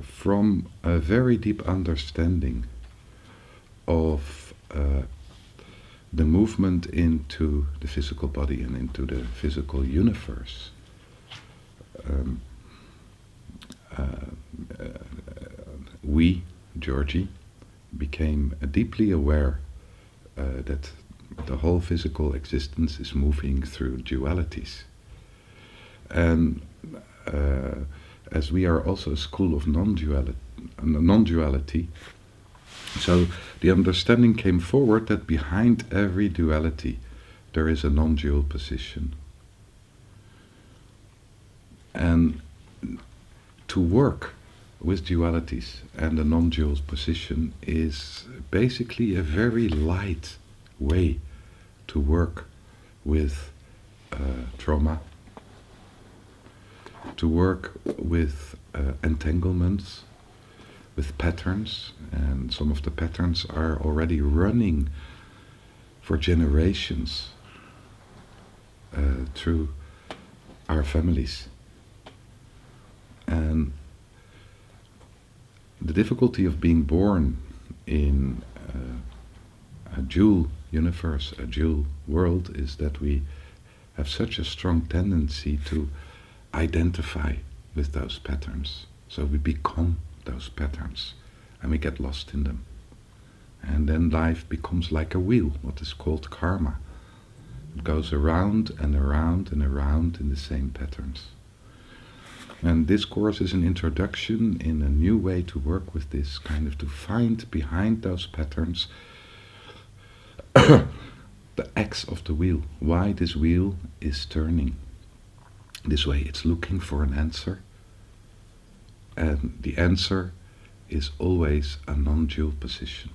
from a very deep understanding of the movement into the physical body and into the physical universe, we, Georgi, became deeply aware that the whole physical existence is moving through dualities. And as we are also a school of non-duality, so the understanding came forward that behind every duality there is a non-dual position. And to work with dualities and the non-dual position is basically a very light way to work with trauma, to work with entanglements, with patterns, and some of the patterns are already running for generations through our families. And the difficulty of being born in a dual universe, a dual world, is that we have such a strong tendency to identify with those patterns. So we become those patterns and we get lost in them. And then life becomes like a wheel, what is called karma. It goes around and around and around in the same patterns. And this course is an introduction in a new way to work with this, kind of to find behind those patterns the X of the wheel, why this wheel is turning this way. It's looking for an answer, and the answer is always a non-dual position.